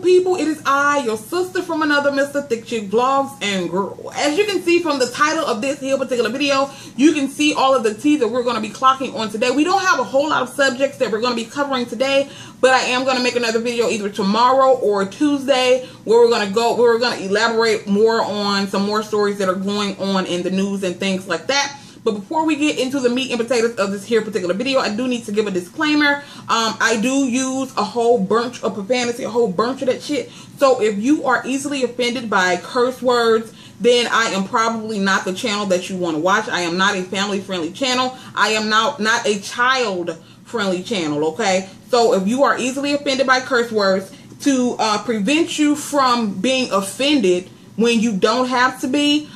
people? It is I, your sister from another, Mr. Thick Chick Vlogs. And girl, as you can see from the title of this here particular video, you can see all of the tea that we're going to be clocking on today. We don't have a whole lot of subjects that we're going to be covering today, but I am going to make another video either tomorrow or Tuesday where we're going to elaborate more on some more stories that are going on in the news and things like that. But before we get into the meat and potatoes of this here particular video, I do need to give a disclaimer. I do use a whole bunch of profanity, a whole bunch of that shit. So if you are easily offended by curse words, then I am probably not the channel that you want to watch. I am not a family-friendly channel. I am not a child-friendly channel, okay? So if you are easily offended by curse words, to prevent you from being offended when you don't have to be,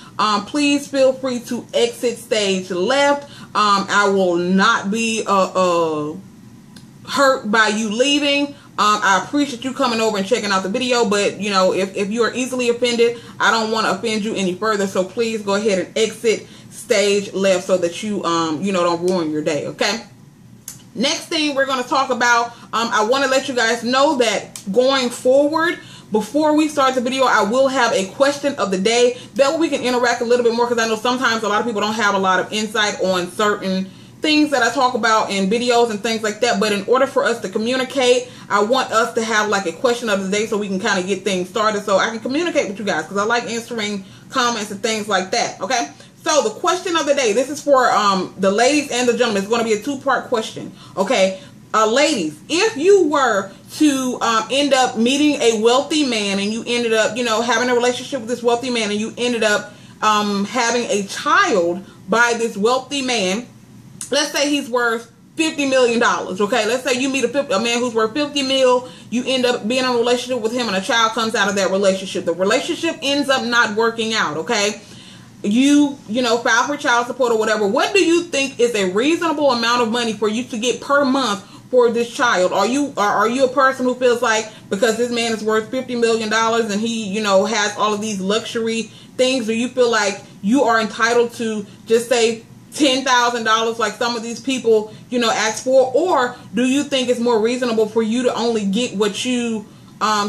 please feel free to exit stage left. I will not be hurt by you leaving. I appreciate you coming over and checking out the video, but you know, if you are easily offended, I don't want to offend you any further. So please go ahead and exit stage left so that you you know, don't ruin your day. Okay. Next thing we're going to talk about, I want to let you guys know that going forward, before we start the video, I will have a question of the day. That way we can interact a little bit more, because I know sometimes a lot of people don't have a lot of insight on certain things that I talk about in videos and things like that. But in order for us to communicate, I want us to have like a question of the day so we can kind of get things started, so I can communicate with you guys, because I like answering comments and things like that. Okay. So the question of the day, this is for the ladies and the gentlemen. It's going to be a two-part question. Okay. Ladies, if you were to end up meeting a wealthy man, and you ended up, you know, having a relationship with this wealthy man, and you ended up having a child by this wealthy man, let's say he's worth $50 million. Okay, let's say you meet a man who's worth 50 mil, you end up being in a relationship with him, and a child comes out of that relationship. The relationship ends up not working out. Okay, you know, file for child support or whatever. What do you think is a reasonable amount of money for you to get per month for this child? Are you a person who feels like, because this man is worth $50 million and he, you know, has all of these luxury things, do you feel like you are entitled to just say $10,000 like some of these people, you know, ask for? Or do you think it's more reasonable for you to only get what you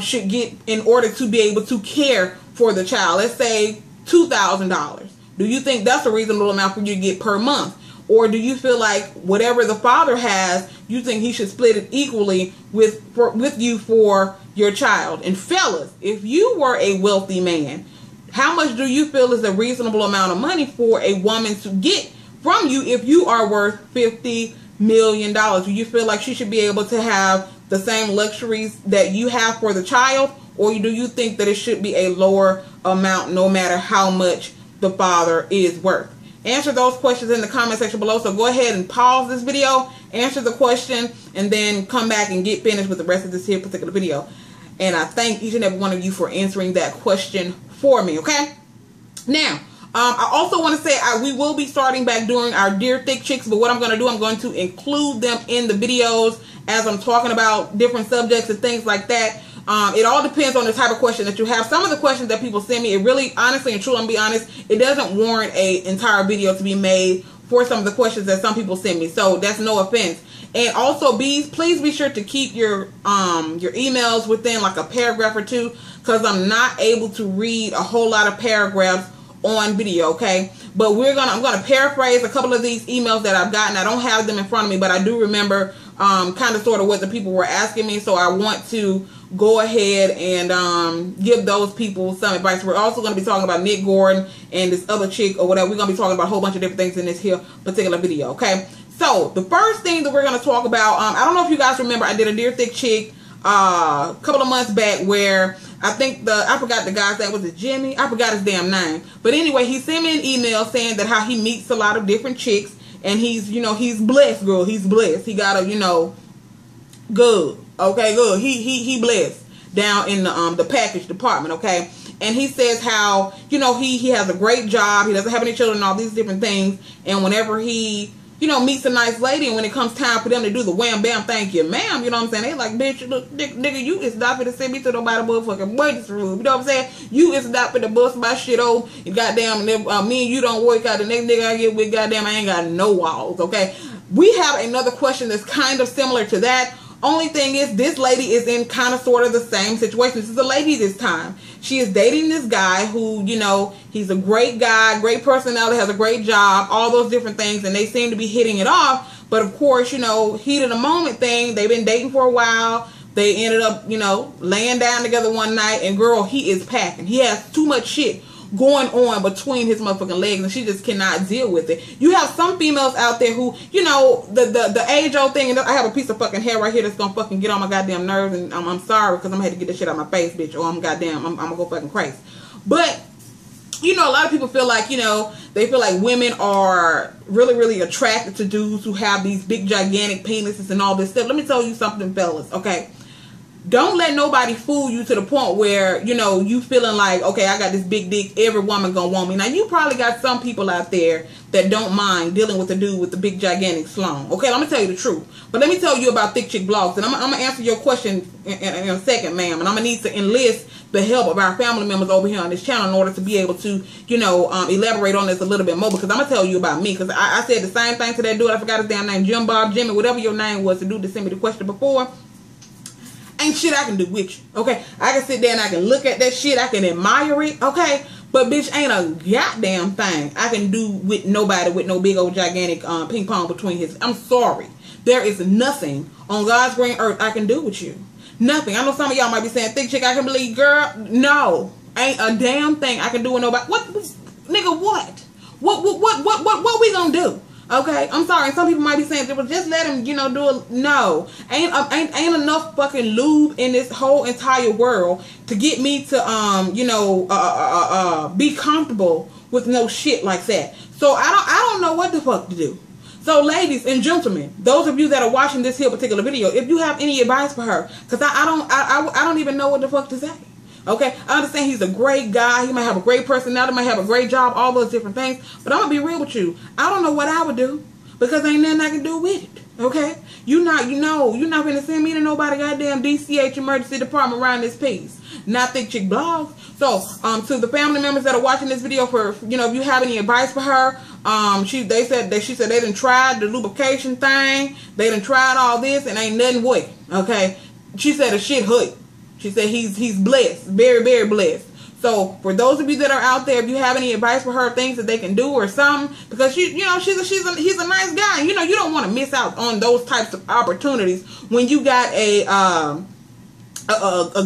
should get in order to be able to care for the child? Let's say $2,000. Do you think that's a reasonable amount for you to get per month? Or do you feel like whatever the father has, you think he should split it equally with you for your child? And fellas, if you were a wealthy man, how much do you feel is a reasonable amount of money for a woman to get from you if you are worth $50 million? Do you feel like she should be able to have the same luxuries that you have for the child? Or do you think that it should be a lower amount no matter how much the father is worth? Answer those questions in the comment section below. So go ahead and pause this video, answer the question, and then come back and get finished with the rest of this here particular video. And I thank each and every one of you for answering that question for me. Okay. Now, I also want to say we will be starting back doing our Dear Thick Chicks, but what I'm going to do, I'm going to include them in the videos as I'm talking about different subjects and things like that. It all depends on the type of question that you have. Some of the questions that people send me, it really, honestly and truly, I'm going to be honest, it doesn't warrant an entire video to be made for some of the questions that some people send me. So that's no offense. And also, please be sure to keep your emails within like a paragraph or two, because I'm not able to read a whole lot of paragraphs on video. Okay, but I'm gonna paraphrase a couple of these emails that I've gotten. I don't have them in front of me, but I do remember kind of sort of what the people were asking me, so I want to go ahead and give those people some advice. We're also going to be talking about Nick Gordon and this other chick or whatever. We're going to be talking about a whole bunch of different things in this here particular video. Okay, so the first thing that we're going to talk about, I don't know if you guys remember, I did a Dear Thick Chick a couple of months back where I think I forgot the guy's name. Was it Jimmy? I forgot his damn name. But anyway, he sent me an email saying that how he meets a lot of different chicks, and he's, you know, he's blessed, girl. He's blessed. He got a, you know, good. Okay, good. He blessed down in the package department. Okay, and he says how, you know, he has a great job. He doesn't have any children and all these different things. And whenever he, you know, meets a nice lady, and when it comes time for them to do the wham bam thank you ma'am, you know what I'm saying, they like, bitch, look, nigga, you is not finna send me to nobody motherfucking emergency room. You know what I'm saying? You is not finna bust my shit over. You goddamn, me and you don't work out. The next nigga I get with, goddamn, I ain't got no walls. Okay, we have another question that's kind of similar to that. Only thing is, this lady is in kind of sort of the same situation. This is a lady this time. She is dating this guy who, you know, he's a great guy, great personality, has a great job, all those different things, and they seem to be hitting it off. But of course, you know, heat of the moment thing, they've been dating for a while. They ended up, you know, laying down together one night, and girl, he is packing. He has too much shit going on between his motherfucking legs, and she just cannot deal with it. You have some females out there who, you know, the age-old thing, and I have a piece of fucking hair right here that's gonna fucking get on my goddamn nerves, and I'm sorry, because I'm gonna have to get this shit out of my face, bitch, or I'm gonna go fucking crazy. But, you know, a lot of people feel like, you know, they feel like women are really, really attracted to dudes who have these big, gigantic penises and all this stuff. Let me tell you something, fellas, okay? Don't let nobody fool you to the point where, you know, you feeling like, okay, I got this big dick, every woman gonna want me. Now, you probably got some people out there that don't mind dealing with a dude with the big, gigantic slong. Okay, let me tell you the truth. But let me tell you about ThickChickVlogs, and I'm gonna answer your question in a second, ma'am. And I'm gonna need to enlist the help of our family members over here on this channel in order to be able to, you know, elaborate on this a little bit more, because I'm gonna tell you about me. Because I said the same thing to that dude. I forgot his damn name, Jim, Bob, Jimmy, whatever your name was, the dude that sent me the question before. Ain't shit I can do with you, okay? I can sit there and I can look at that shit. I can admire it, okay? But, bitch, ain't a goddamn thing I can do with nobody with no big old gigantic ping pong between his... I'm sorry. There is nothing on God's green earth I can do with you. Nothing. I know some of y'all might be saying, Thick Chick, I can believe, girl. No. Ain't a damn thing I can do with nobody. What? Nigga, what? What we gonna do? Okay, I'm sorry. Some people might be saying, well, just let him, you know, do it. No, ain't enough fucking lube in this whole entire world to get me to, you know, be comfortable with no shit like that. So I don't know what the fuck to do. So, ladies and gentlemen, those of you that are watching this here particular video, if you have any advice for her, because I don't even know what the fuck to say. Okay, I understand he's a great guy. He might have a great personality, might have a great job, all those different things. But I'm gonna be real with you. I don't know what I would do, because ain't nothing I can do with it. Okay, you're not gonna send me to nobody goddamn DCH emergency department around this piece. Not ThickChickVlogs. So, to the family members that are watching this video, for, you know, if you have any advice for her, she said they done tried the lubrication thing, they done tried all this, and ain't nothing working. Okay, she said a shit hurt. She said he's blessed, very, very blessed. So for those of you that are out there, if you have any advice for her, things that they can do or something, because he's a nice guy. You know, you don't want to miss out on those types of opportunities when you got a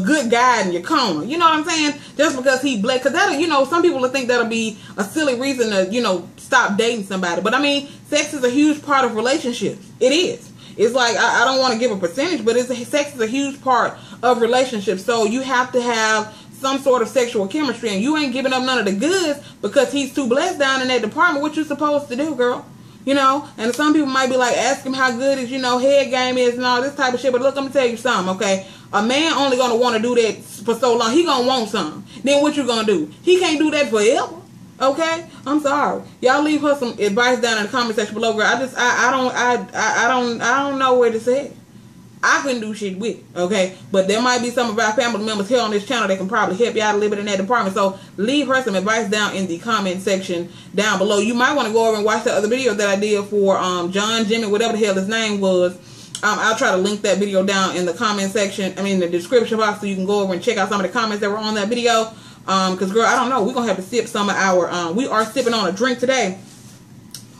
good guy in your corner. You know what I'm saying? Just because he blessed, because that'll, you know, some people will think that'll be a silly reason to, you know, stop dating somebody. But I mean, sex is a huge part of relationships. It is. It's like, I don't want to give a percentage, but sex is a huge part of relationships. So you have to have some sort of sexual chemistry, and you ain't giving up none of the goods because he's too blessed down in that department. What you supposed to do, girl? You know? And some people might be like, ask him how good his, you know, head game is and all this type of shit. But look, let me tell you something, okay? A man only going to want to do that for so long. He going to want something. Then what you going to do? He can't do that forever. Okay, I'm sorry. Y'all leave her some advice down in the comment section below, girl. I don't know where to say it. I couldn't do shit with it, okay? But there might be some of our family members here on this channel that can probably help you out a little bit in that department. So leave her some advice down in the comment section down below. You might want to go over and watch the other video that I did for John, Jimmy, whatever the hell his name was. I'll try to link that video down in the comment section. I mean, the description box, so you can go over and check out some of the comments that were on that video. Because, girl, I don't know. We're going to have to sip some of our, we are sipping on a drink today.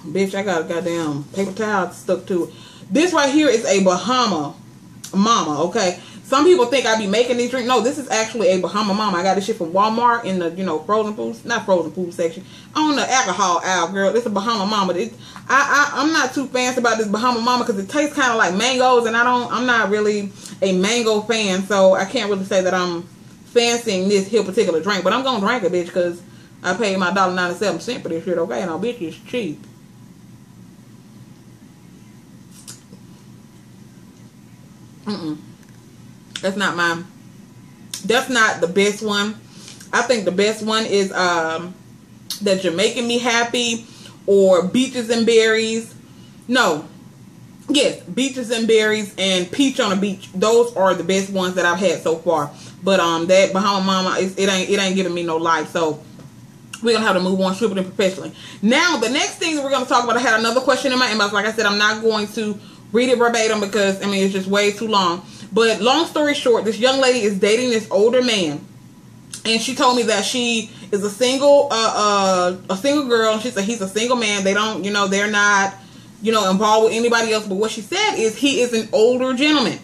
Bitch, I got a goddamn paper towel stuck to it. This right here is a Bahama Mama, okay? Some people think I be making these drinks. No, this is actually a Bahama Mama. I got this shit from Walmart in the, you know, frozen foods. Not frozen food section. On the alcohol aisle, girl. This is a Bahama Mama. I'm not too fancy about this Bahama Mama because it tastes kind of like mangoes, and I'm not really a mango fan, so I can't really say that I'm fancying this here particular drink, but I'm gonna drink it, bitch, because I paid my $1.97 for this shit, okay? And our bitch is cheap. That's not the best one. I think the best one is that You're Making Me Happy, or Beaches and Berries. No. Yes, Beaches and Berries and Peach on a Beach. Those are the best ones that I've had so far. But that Bahama Mama, it ain't giving me no life. So we're gonna have to move on swiftly and professionally. Now the next thing we're gonna talk about, I had another question in my inbox. Like I said, I'm not going to read it verbatim because, I mean, it's just way too long. But long story short, this young lady is dating this older man. And she told me that she is a single girl. And she said he's a single man. They don't, you know, they're not, you know, involved with anybody else. But what she said is he is an older gentleman.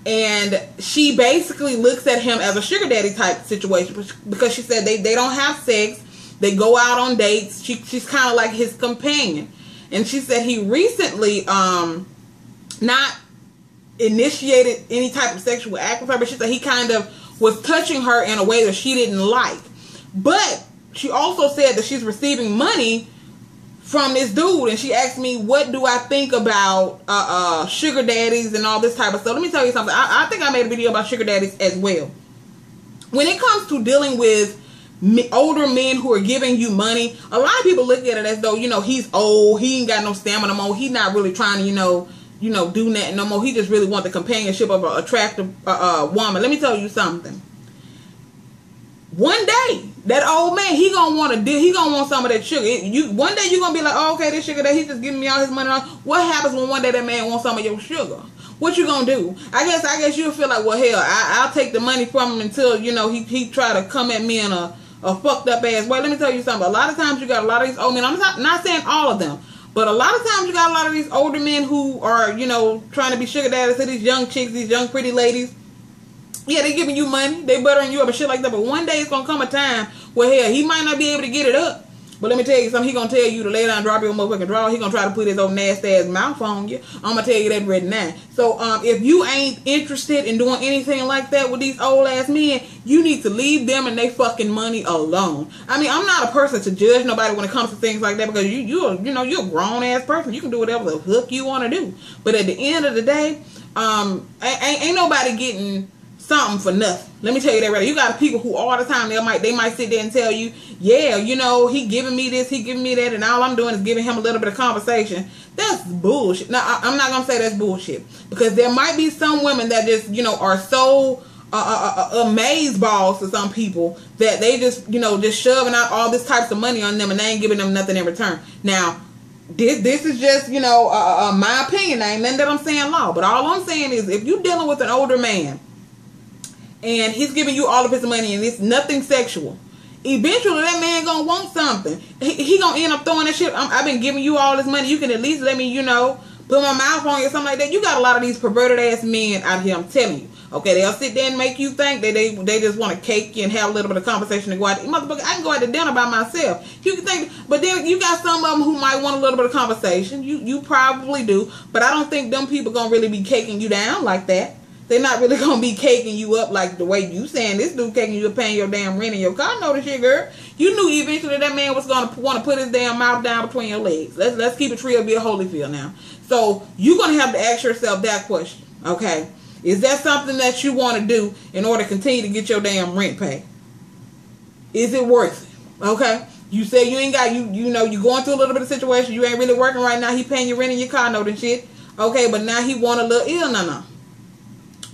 And she basically looks at him as a sugar daddy type situation because she said they don't have sex. They go out on dates. She's kind of like his companion. And she said he recently not initiated any type of sexual act with her, but she said he kind of was touching her in a way that she didn't like. But she also said that she's receiving money from this dude, and she asked me, what do I think about sugar daddies and all this type of stuff. Let me tell you something. I think I made a video about sugar daddies as well. When it comes to dealing with older men who are giving you money, a lot of people look at it as though, you know, he's old, he ain't got no stamina no more, he's not really trying to, you know, do nothing no more. He just really want the companionship of an attractive woman. Let me tell you something. One day, that old man, he gonna want some of that sugar. One day you're gonna be like, oh, okay, this sugar that he's just giving me all his money. What happens when one day that man wants some of your sugar? What you gonna do? I guess you'll feel like, well, hell, I'll take the money from him until, you know, he try to come at me in a fucked up ass way. Let me tell you something. A lot of times you got a lot of these old men. I'm not saying all of them, but a lot of times you got a lot of these older men who are, you know, trying to be sugar daddies to these young chicks, these young pretty ladies. Yeah, they giving you money, they buttering you up and shit like that. But one day it's gonna come a time where, hell, he might not be able to get it up. But let me tell you something. He gonna tell you to lay down, drop your motherfucking draw. He gonna try to put his old nasty ass mouth on you. I'm gonna tell you that right now. So if you ain't interested in doing anything like that with these old ass men, you need to leave them and they fucking money alone. I mean, I'm not a person to judge nobody when it comes to things like that, because you're a grown ass person. You can do whatever the fuck you want to do. But at the end of the day, ain't nobody getting something for nothing. Let me tell you that right. You got people who all the time they might sit there and tell you, yeah, you know, he giving me this, he giving me that, and all I'm doing is giving him a little bit of conversation. That's bullshit. Now, I'm not gonna say that's bullshit, because there might be some women that just, you know, are so amaze balls to some people that they just, you know, just shoving out all this types of money on them and they ain't giving them nothing in return. Now, this is just, you know, my opinion. I ain't nothing that I'm saying law, but all I'm saying is, if you're dealing with an older man and he's giving you all of his money and it's nothing sexual, eventually that man gonna want something. He gonna end up throwing that shit. I've been giving you all this money. You can at least let me, you know, put my mouth on you or something like that. You got a lot of these perverted ass men out here, I'm telling you. Okay, they'll sit there and make you think that they just want to cake you and have a little bit of conversation and go out. Motherfucker, I can go out to dinner by myself. You can think, but then you got some of them who might want a little bit of conversation. You probably do, but I don't think them people gonna really be caking you down like that. They're not really gonna be caking you up like the way you saying this dude caking you up, paying your damn rent in your car. I know this shit, girl. You knew eventually that man was gonna want to put his damn mouth down between your legs. Let's keep it real, be a Holyfield now. So you're gonna have to ask yourself that question, okay? Is that something that you want to do in order to continue to get your damn rent paid? Is it worth it? Okay? You say you ain't got, you know, you going through a little bit of situation, you ain't really working right now, he paying your rent in your car note and shit. Okay, but now he want a little ill, no.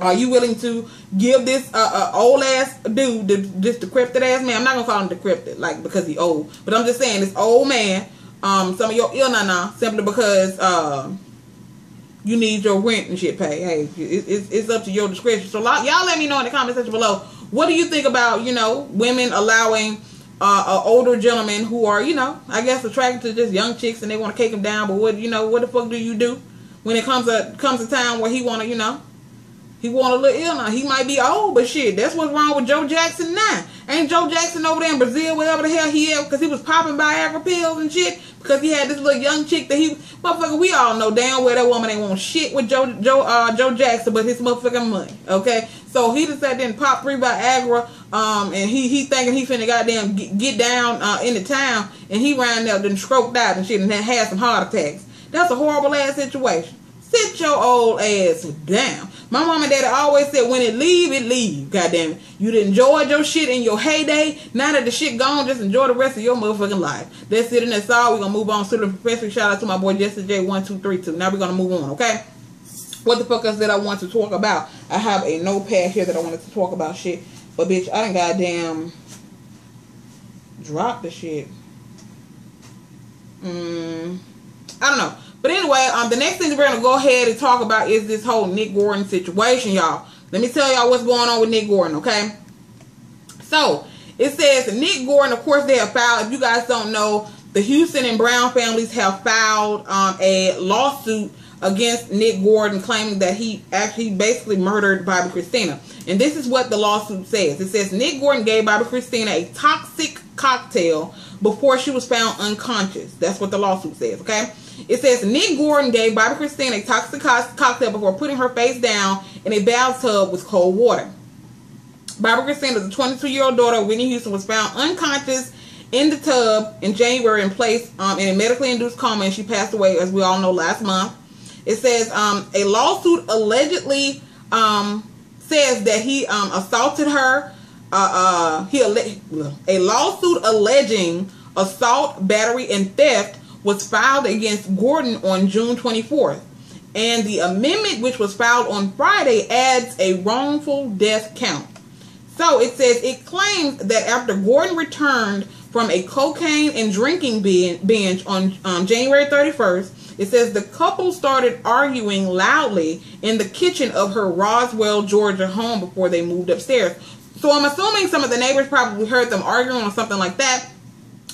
Are you willing to give this old ass dude, this decrepit ass man? I'm not gonna call him decrepit, like, because he old, but I'm just saying this old man, some of your ill, simply because you need your rent and shit paid. Hey, it's up to your discretion. So y'all let me know in the comment section below. What do you think about, you know, women allowing older gentlemen who are, you know, I guess attracted to just young chicks and they want to cake them down? But what the fuck do you do when it comes a time where he want to, you know, he want a little ill now? He might be old, but shit, that's what's wrong with Joe Jackson now. Ain't Joe Jackson over there in Brazil, wherever the hell he is, because he was popping Viagra pills and shit, because he had this little young chick that motherfucker, we all know damn well that woman ain't want shit with Joe Jackson but his motherfucking money, okay? So he just sat there and popped 3 Viagra, and he thinking he finna goddamn get down in the town, and he ran there and stroked out and shit and had some heart attacks. That's a horrible ass situation. Sit your old ass down. My mom and daddy always said, when it leave, goddamn it. You enjoyed your shit in your heyday. Now that the shit gone, just enjoy the rest of your motherfucking life. That's it and that's all. We're going to move on to the professor. Shout out to my boy Jesse J1232. Now we're going to move on, okay? What the fuck else did I want to talk about? I have a notepad here that I wanted to talk about shit. But bitch, I done goddamn dropped the shit. I don't know. But anyway, the next thing we're going to go ahead and talk about is this whole Nick Gordon situation, y'all. Let me tell y'all what's going on with Nick Gordon, okay? So, it says Nick Gordon, of course, they have filed, if you guys don't know, the Houston and Brown families have filed a lawsuit against Nick Gordon, claiming that he actually basically murdered Bobby Christina. And this is what the lawsuit says. It says Nick Gordon gave Bobby Christina a toxic cocktail before she was found unconscious. That's what the lawsuit says, okay? It says Nick Gordon gave Bobby Christina a toxic cocktail before putting her face down in a bathtub with cold water. Bobby Christina's 22-year-old daughter, Whitney Houston, was found unconscious in the tub in January and placed in a medically induced coma, and she passed away, as we all know, last month. It says a lawsuit allegedly says that he assaulted her. A lawsuit alleging assault, battery, and theft was filed against Gordon on June 24th. And the amendment, which was filed on Friday, adds a wrongful death count. So it says it claims that after Gordon returned from a cocaine and drinking binge on January 31st, it says the couple started arguing loudly in the kitchen of her Roswell, Georgia home before they moved upstairs. So I'm assuming some of the neighbors probably heard them arguing or something like that.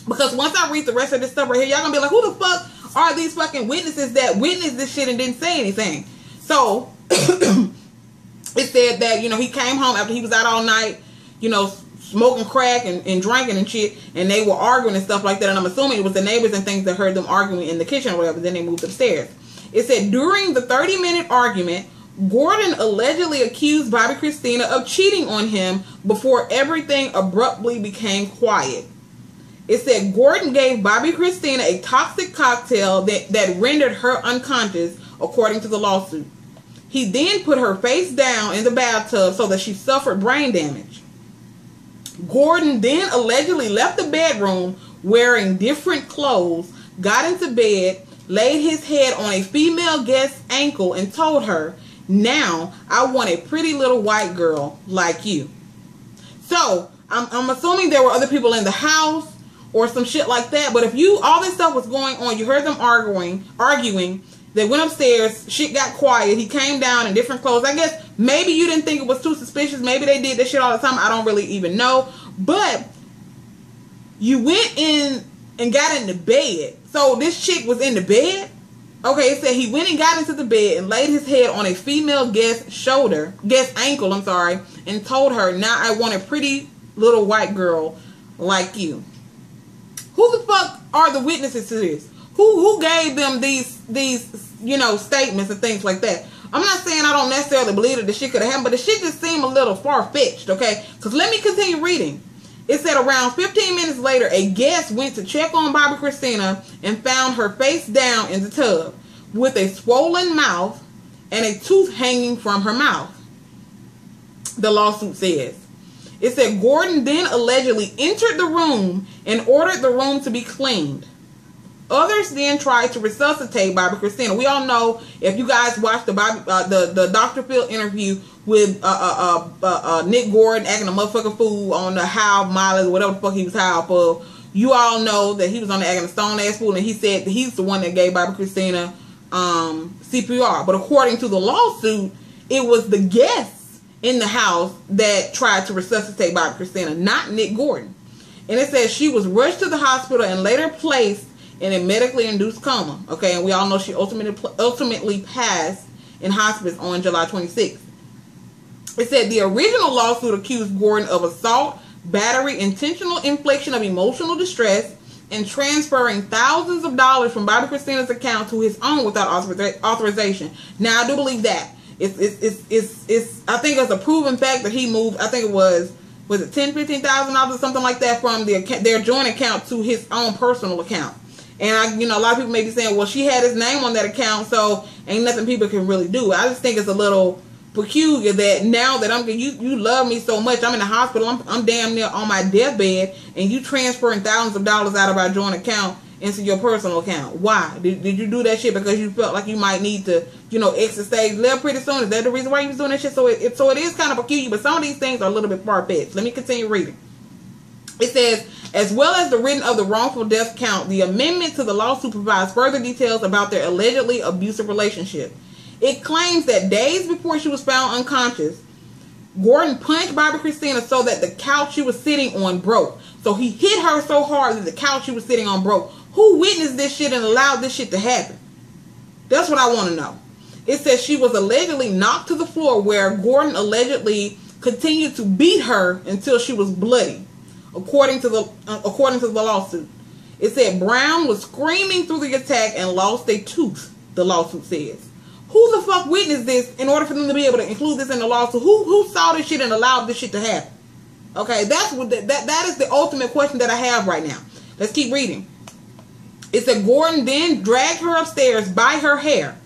Because once I read the rest of this stuff right here, y'all gonna be like, who the fuck are these fucking witnesses that witnessed this shit and didn't say anything? So it said that, you know, he came home after he was out all night, you know, smoking crack and drinking and shit, and they were arguing and stuff like that. And I'm assuming it was the neighbors and things that heard them arguing in the kitchen or whatever. Then they moved upstairs. It said during the 30-minute argument, Gordon allegedly accused Bobby Christina of cheating on him before everything abruptly became quiet. It said Gordon gave Bobby Christina a toxic cocktail that rendered her unconscious, according to the lawsuit. He then put her face down in the bathtub so that she suffered brain damage. Gordon then allegedly left the bedroom wearing different clothes, got into bed, laid his head on a female guest's ankle, and told her, "Now I want a pretty little white girl like you." So I'm assuming there were other people in the house or some shit like that. But if all this stuff was going on, you heard them arguing. They went upstairs, shit got quiet, he came down in different clothes. I guess maybe you didn't think it was too suspicious. Maybe they did that shit all the time. I don't really even know. But you went in and got into bed. So this chick was in the bed? Okay, it said he went and got into the bed and laid his head on a female guest's ankle, and told her, "Now I want a pretty little white girl like you." Who the fuck are the witnesses to this? Who gave them these statements and things like that? I'm not saying I don't necessarily believe that the shit could have happened, but the shit just seemed a little far-fetched, okay? Because let me continue reading. It said around 15 minutes later, a guest went to check on Bobby Christina and found her face down in the tub with a swollen mouth and a tooth hanging from her mouth, the lawsuit says. It said Gordon then allegedly entered the room and ordered the room to be cleaned. Others then tried to resuscitate Bobby Christina. We all know, if you guys watched the Dr. Phil interview with Nick Gordon acting a motherfucking fool on the high mileage, whatever the fuck he was high up of, you all know that he was on the acting a stone ass fool, and he said that he's the one that gave Bobby Christina CPR. But according to the lawsuit, it was the guests in the house that tried to resuscitate Bobby Christina, not Nick Gordon. And it says she was rushed to the hospital and later placed in a medically induced coma. Okay, and we all know she ultimately passed in hospice on July 26th. It said the original lawsuit accused Gordon of assault, battery, intentional infliction of emotional distress, and transferring thousands of dollars from Bobby Christina's account to his own without authorization. Now, I do believe that. I think it's a proven fact that he moved, I think it was it $10,000-$15,000 or something like that from their joint account to his own personal account. And a lot of people may be saying, well, she had his name on that account, so ain't nothing people can really do. I just think it's a little peculiar that now that you love me so much, I'm in the hospital, I'm damn near on my deathbed, and you transferring thousands of dollars out of our joint account into your personal account. Why? Did you do that shit because you felt like you might need to, exit stage left pretty soon? Is that the reason why you was doing that shit? So it is kind of peculiar, but some of these things are a little bit far-fetched. Let me continue reading. It says, as well as the written of the wrongful death count, the amendment to the lawsuit provides further details about their allegedly abusive relationship. It claims that days before she was found unconscious, Gordon punched Bobby Christina so that the couch she was sitting on broke. So he hit her so hard that the couch she was sitting on broke. Who witnessed this shit and allowed this shit to happen? That's what I want to know. It says she was allegedly knocked to the floor, where Gordon allegedly continued to beat her until she was bloody, according to the lawsuit. It said Brown was screaming through the attack and lost a tooth, the lawsuit says. Who the fuck witnessed this in order for them to be able to include this in the lawsuit? Who saw this shit and allowed this shit to happen? Okay, that's what that is the ultimate question that I have right now. Let's keep reading. It said Gordon then dragged her upstairs by her hair,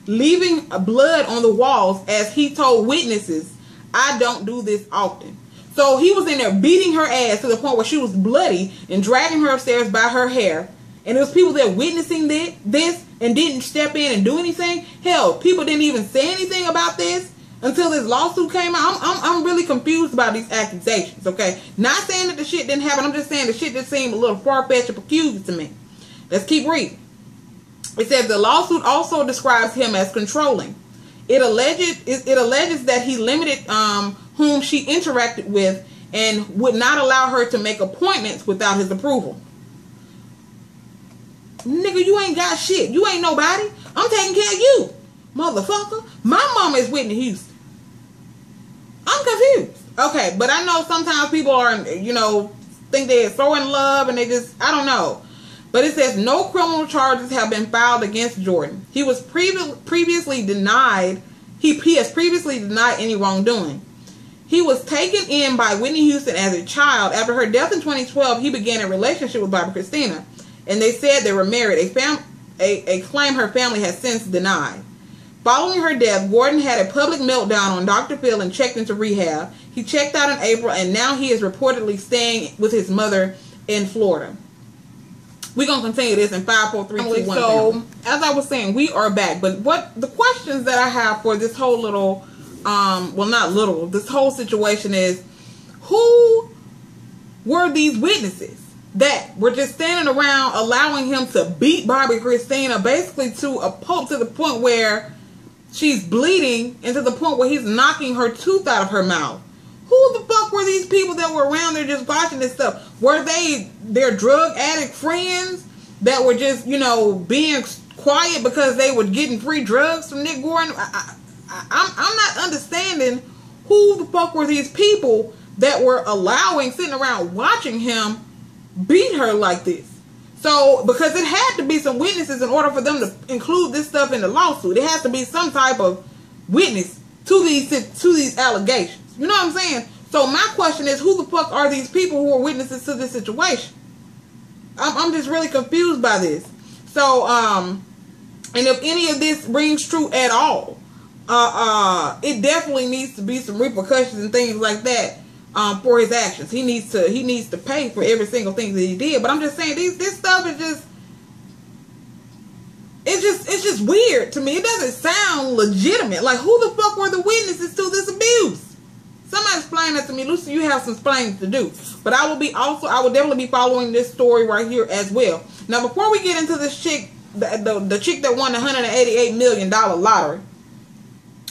leaving blood on the walls, as he told witnesses, "I don't do this often." So he was in there beating her ass to the point where she was bloody and dragging her upstairs by her hair. And there was people there witnessing this and didn't step in and do anything. Hell, people didn't even say anything about this until this lawsuit came out. I'm really confused about these accusations, okay? Not saying that the shit didn't happen. I'm just saying the shit just seemed a little far-fetched and peculiar to me. Let's keep reading. It says the lawsuit also describes him as controlling. It alleges that he limited whom she interacted with and would not allow her to make appointments without his approval. Nigga, you ain't got shit. You ain't nobody. I'm taking care of you, motherfucker. My mama is Whitney Houston. I'm confused. Okay, but I know sometimes people are, think they're so in love and they just, I don't know. But it says no criminal charges have been filed against Jordan. He was previously denied. He has previously denied any wrongdoing. He was taken in by Whitney Houston as a child. After her death in 2012, he began a relationship with Bobby Christina, and they said they were married. A claim her family has since denied. Following her death, Gordon had a public meltdown on Dr. Phil and checked into rehab. He checked out in April, and now he is reportedly staying with his mother in Florida. We're going to continue this in 5, 4, 3, 2, 1. So, as I was saying, we are back. But what the questions that I have for this whole little, this whole situation is, who were these witnesses that were just standing around allowing him to beat Bobby Christina basically to the point where she's bleeding and to the point where he's knocking her tooth out of her mouth? Who the fuck were these people that were around there just watching this stuff? Were they their drug addict friends that were just, being quiet because they were getting free drugs from Nick Gordon? I'm not understanding who the fuck were these people that were sitting around watching him beat her like this. So, because it had to be some witnesses in order for them to include this stuff in the lawsuit. It has to be some type of witness to these allegations. You know what I'm saying? So my question is, who the fuck are these people who are witnesses to this situation? I'm just really confused by this. So, and if any of this rings true at all, it definitely needs to be some repercussions and things like that for his actions. He needs to pay for every single thing that he did. But I'm just saying, this stuff is it's just weird to me. It doesn't sound legitimate. Like, who the fuck were the witnesses to this abuse? Somebody explain that to me. Lucy, you have some explaining to do. But I will definitely be following this story right here as well. Now, before we get into this chick, the chick that won the $188 million lottery,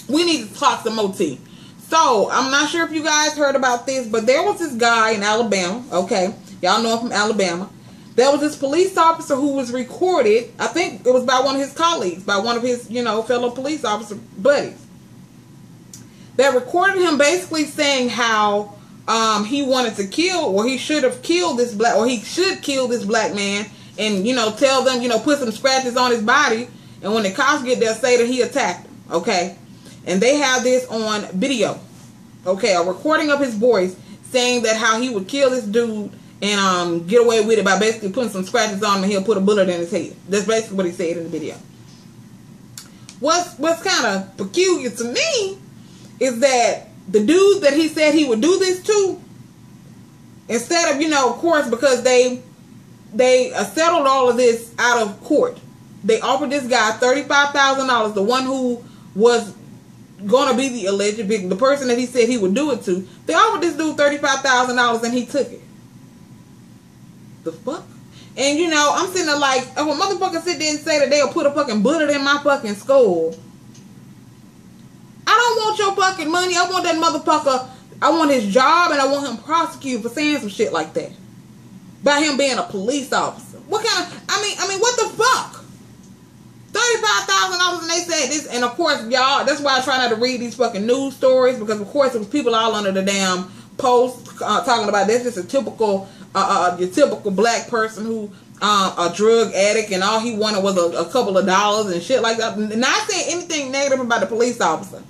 we need to talk some more tea. So, I'm not sure if you guys heard about this, but there was this guy in Alabama, okay? Y'all know him from Alabama. There was this police officer who was recorded, I think it was by one of his colleagues, by one of his, fellow police officer buddies, that recorded him basically saying how he wanted to kill, or he should have killed this black, or he should kill this black man, and, tell them, put some scratches on his body, and when the cops get there, say that he attacked him, okay? And they have this on video, okay, a recording of his voice saying that how he would kill this dude and get away with it by basically putting some scratches on him and he'll put a bullet in his head. That's basically what he said in the video. What's kind of peculiar to me is that the dude that he said he would do this to, instead of, of course, because they settled all of this out of court, they offered this guy $35,000, the one who was going to be the alleged victim, the person that he said he would do it to. They offered this dude $35,000 and he took it. The fuck? And you know, I'm sitting there like, if a motherfucker sit there and say that they'll put a fucking bullet in my fucking skull, I don't want your fucking money. I want that motherfucker. I want his job, and I want him prosecuted for saying some shit like that. By him being a police officer. What kind of, I mean, what the fuck? $35,000, and they said this, and of course, y'all, that's why I try not to read these fucking news stories, because of course, it was people all under the damn post talking about this. It's a typical, your typical black person who, a drug addict, and all he wanted was a couple of dollars and shit like that. Not saying anything negative about the police officer.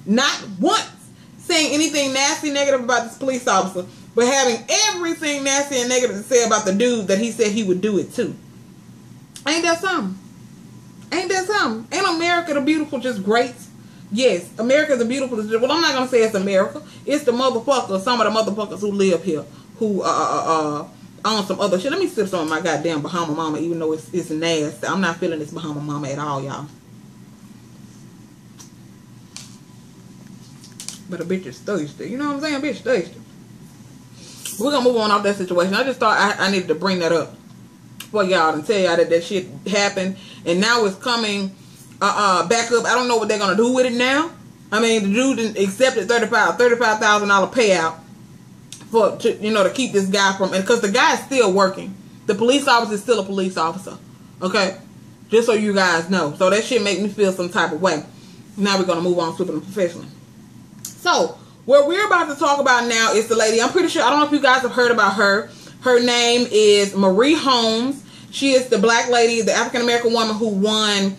Not once saying anything nasty negative about this police officer, but having everything nasty and negative to say about the dude that he said he would do it to. Ain't that something? Ain't that something? Ain't America the beautiful just great? Yes, America is the beautiful. Well, I'm not going to say it's America. It's the motherfuckers, some of the motherfuckers who live here, who on some other shit. Let me sip some of my goddamn Bahama Mama, even though it's nasty. I'm not feeling this Bahama Mama at all, y'all. But a bitch is thirsty. You know what I'm saying? Bitch thirsty. We're going to move on off that situation. I just thought I needed to bring that up for y'all and tell y'all that that shit happened. And now it's coming back up. I don't know what they're going to do with it now. I mean, the dude accepted $35,000 payout to keep this guy from, and because the guy is still working. The police officer is still a police officer. Okay? Just so you guys know. So that shit make me feel some type of way. Now we're going to move on to the professional. So, what we're about to talk about now is the lady, I'm pretty sure, I don't know if you guys have heard about her. Her name is Marie Holmes. She is the black lady, the African-American woman who won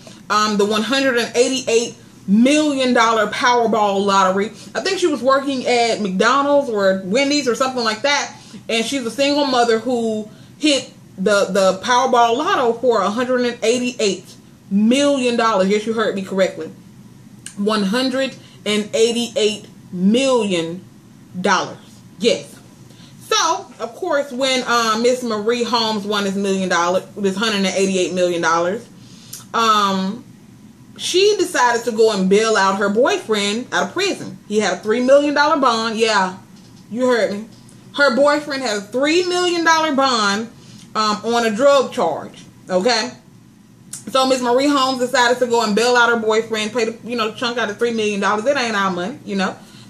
the $188 million Powerball lottery. I think she was working at McDonald's or Wendy's or something like that. And she's a single mother who hit the Powerball lotto for $188 million. Yes, you heard me correctly. $188 million. Yes. So, of course, when Miss Marie Holmes won this $188 million, she decided to go and bail out her boyfriend out of prison. He had a $3 million bond. Yeah, you heard me. Her boyfriend has a $3 million bond on a drug charge. Okay? So Miss Marie Holmes decided to go and bail out her boyfriend, pay the chunk out of $3 million. It ain't our money,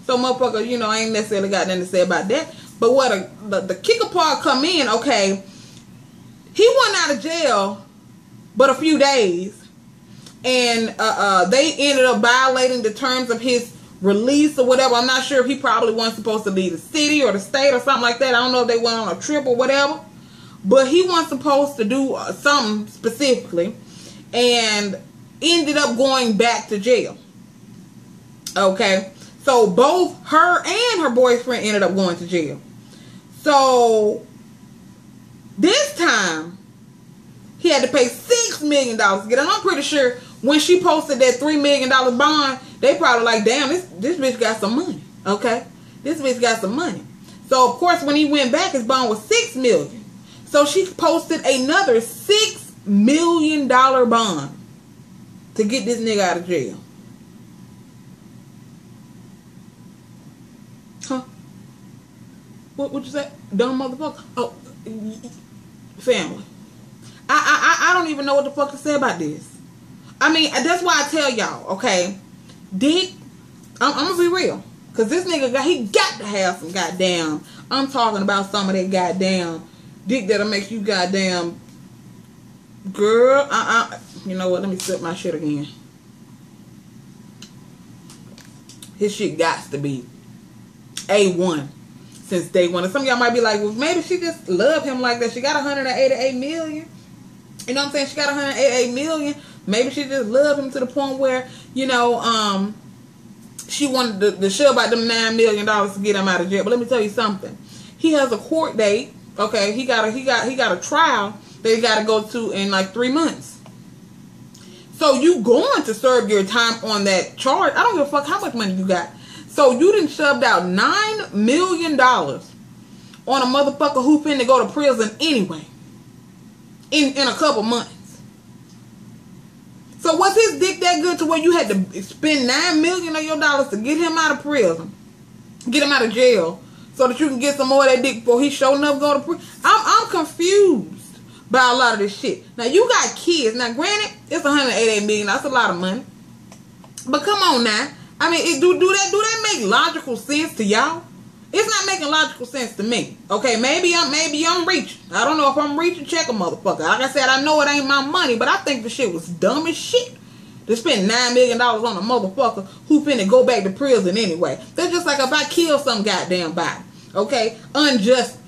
So motherfucker, I ain't necessarily got nothing to say about that. But what the kicker part come in, okay, he went out of jail but a few days. And they ended up violating the terms of his release or whatever. I'm not sure if he probably wasn't supposed to leave the city or the state or something like that. I don't know if they went on a trip or whatever. But he wasn't supposed to do something specifically. And ended up going back to jail. Okay. So both her and her boyfriend ended up going to jail. So this time he had to pay $6 million to get it. And I'm pretty sure when she posted that $3 million bond, they probably like, damn, this bitch got some money. Okay. This bitch got some money. So of course when he went back, his bond was $6 million. So she posted another $6 million bond to get this nigga out of jail. Huh? What you say? Dumb motherfucker? Oh, family. I don't even know what the fuck to say about this. I mean, that's why I tell y'all, okay? Dick, I'm gonna be real. Cause this nigga he got to have some goddamn, I'm talking about some of that goddamn dick that'll make you goddamn, girl, you know what, let me sip my shit again. His shit got to be A1 since day one. And some of y'all might be like, well, maybe she just love him like that. She got $188 million. You know what I'm saying? She got $188 million. Maybe she just love him to the point where, she wanted to shove out them $9 million to get him out of jail. But let me tell you something. He has a court date. Okay, he got a trial that he got to go to in like 3 months. So you going to serve your time on that charge. I don't give a fuck how much money you got. So you done shoved out $9 million on a motherfucker who finna go to prison anyway. In a couple months. So was his dick that good to where you had to spend $9 million of your dollars to get him out of prison, get him out of jail, so that you can get some more of that dick before he showing up go to prison. I'm confused by a lot of this shit. Now, you got kids. Now, granted, it's $188 million. That's a lot of money. But come on now. I mean, do that make logical sense to y'all? It's not making logical sense to me. Okay, maybe I'm reaching. I don't know if I'm reaching. Check a motherfucker. Like I said, I know it ain't my money, but I think the shit was dumb as shit to spend $9 million on a motherfucker who finna go back to prison anyway. That's just like if I kill some goddamn body, okay, unjust,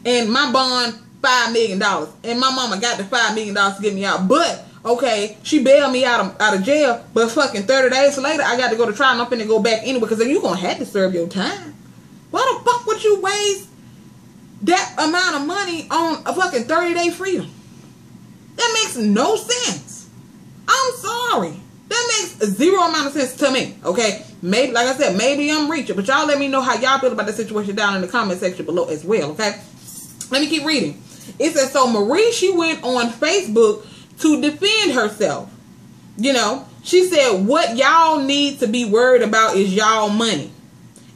and my bond $5 million, and my mama got the $5 million to get me out, but okay, she bailed me out of jail, but fucking 30 days later, I got to go to trial, and I'm finna go back anyway, because then you gonna have to serve your time. Why the fuck would you waste that amount of money on a fucking 30-day freedom? That makes no sense. I'm sorry. That makes zero amount of sense to me. Okay, maybe, like I said, maybe I'm reaching, but y'all let me know how y'all feel about the situation down in the comment section below as well. Okay, let me keep reading. It says, so Marie, she went on Facebook to defend herself. You know, she said, what y'all need to be worried about is y'all money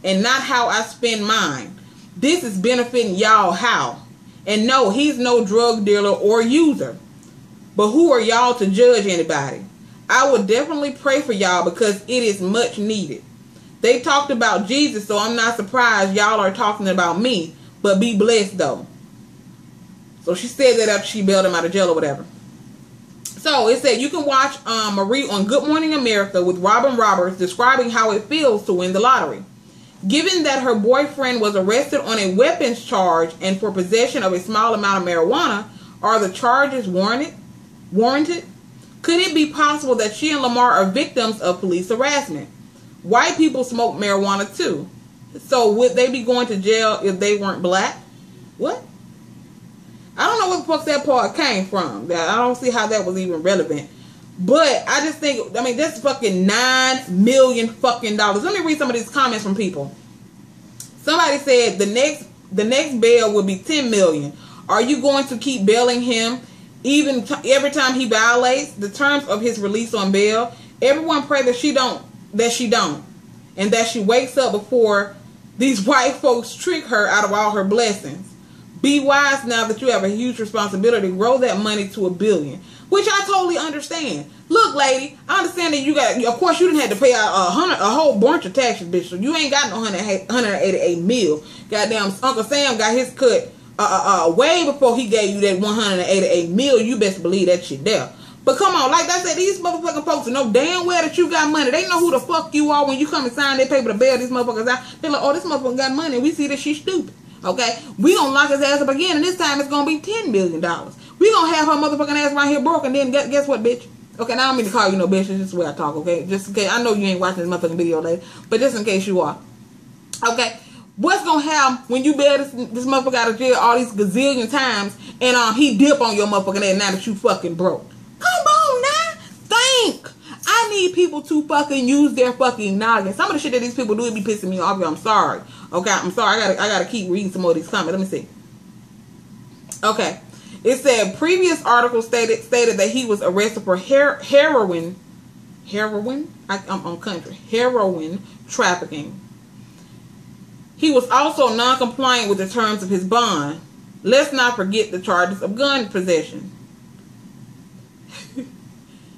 and not how I spend mine. This is benefiting y'all how? And no, he's no drug dealer or user. But who are y'all to judge anybody? I would definitely pray for y'all because it is much needed. They talked about Jesus, so I'm not surprised y'all are talking about me. But be blessed though. So she said that after she bailed him out of jail or whatever. So it said you can watch Marie on Good Morning America with Robin Roberts describing how it feels to win the lottery. Given that her boyfriend was arrested on a weapons charge and for possession of a small amount of marijuana, are the charges warranted? Could it be possible that she and Lamar are victims of police harassment? White people smoke marijuana too. So would they be going to jail if they weren't black? What? I don't know where the fuck that part came from. I don't see how that was even relevant. But I just think, I mean, that's fucking $9 million fucking dollars. Let me read some of these comments from people. Somebody said the next bail will be $10 million. Are you going to keep bailing him even every time he violates the terms of his release on bail? Everyone pray that she don't, and that she wakes up before these white folks trick her out of all her blessings. Be wise now that you have a huge responsibility. Grow that money to $1 billion. Which I totally understand. Look, lady, I understand that you got, of course, you didn't have to pay out a whole bunch of taxes, bitch. So you ain't got no $188 million. Goddamn, Uncle Sam got his cut way before he gave you that $188 million. You best believe that shit there. But come on, like I said, these motherfucking folks know damn well that you got money. They know who the fuck you are when you come and sign that paper to bail these motherfuckers out. They're like, oh, this motherfucker got money. We see that she's stupid. Okay, we gonna lock his ass up again, and this time it's gonna be $10 million. We gonna have her motherfucking ass right here broke, and then guess what, bitch? Okay, now I don't mean to call you no bitch. It's just the way I talk. Okay, just in case. I know you ain't watching this motherfucking video later, but just in case you are. Okay, what's gonna happen when you bail this motherfucker out of jail all these gazillion times, and he dip on your motherfucking ass now that you fucking broke? Come on now, think. I need people to fucking use their fucking noggin. Some of the shit that these people do, it be pissing me off. I'm sorry. Okay, I'm sorry. I gotta keep reading some more of these comments. Let me see. Okay, it said previous article stated that he was arrested for heroin. I'm country. Heroin trafficking. He was also non-compliant with the terms of his bond. Let's not forget the charges of gun possession.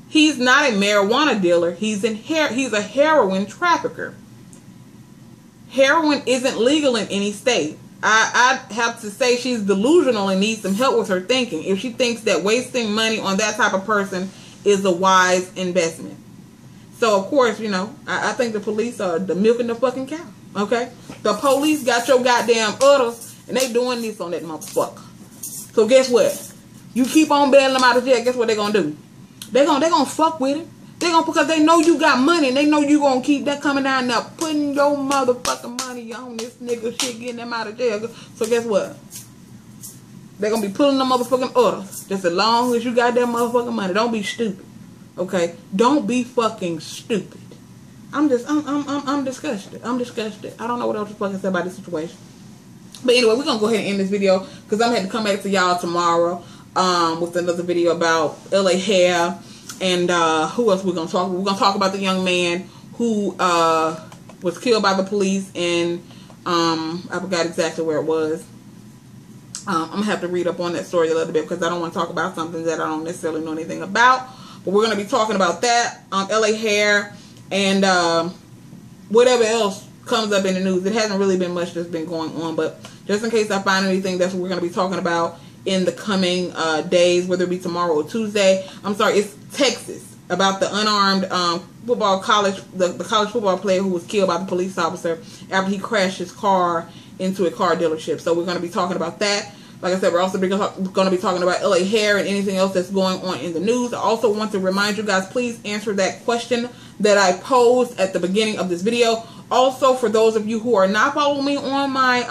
He's not a marijuana dealer. He's a heroin trafficker. Heroin isn't legal in any state. I have to say she's delusional and needs some help with her thinking if she thinks that wasting money on that type of person is a wise investment. So, of course, you know, I think the police are milking the fucking cow. Okay? The police got your goddamn udders and they doing this on that motherfucker. So, guess what? You keep on bailing them out of jail, guess what they're going to do? They're gonna fuck with it. Because they know you got money and they know you gonna keep that coming down now, putting your motherfucking money on this nigga shit, getting them out of jail. So guess what? They're gonna be pulling the motherfucking orders. Just as long as you got that motherfucking money. Don't be stupid. Okay? Don't be fucking stupid. I'm disgusted. I'm disgusted. I don't know what else to fucking say about this situation. But anyway, we're gonna go ahead and end this video because I'm gonna have to come back to y'all tomorrow. With another video about LA hair and who else we're gonna talk about the young man who was killed by the police in I forgot exactly where it was. I'm going to have to read up on that story a little bit because I don't want to talk about something that I don't necessarily know anything about. But we're going to be talking about that, LA hair, and whatever else comes up in the news. It hasn't really been much that's been going on, but just in case I find anything, that's what we're going to be talking about in the coming days, whether it be tomorrow or Tuesday. I'm sorry, it's Texas, about the unarmed the college football player who was killed by the police officer after he crashed his car into a car dealership. So we're going to be talking about that. Like I said, we're also going to be talking about LA hair and anything else that's going on in the news. I also want to remind you guys, please answer that question that I posed at the beginning of this video. Also, for those of you who are not following me on my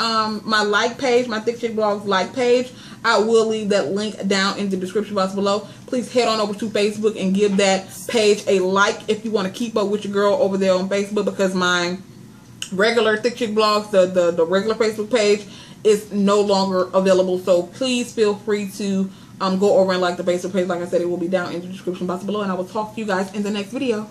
my like page, my ThickChickVlogs like page, I will leave that link down in the description box below. Please head on over to Facebook and give that page a like if you want to keep up with your girl over there on Facebook, because my regular ThickChickVlogs, the regular Facebook page, is no longer available. So please feel free to go over and like the Facebook page. Like I said, it will be down in the description box below, and I will talk to you guys in the next video.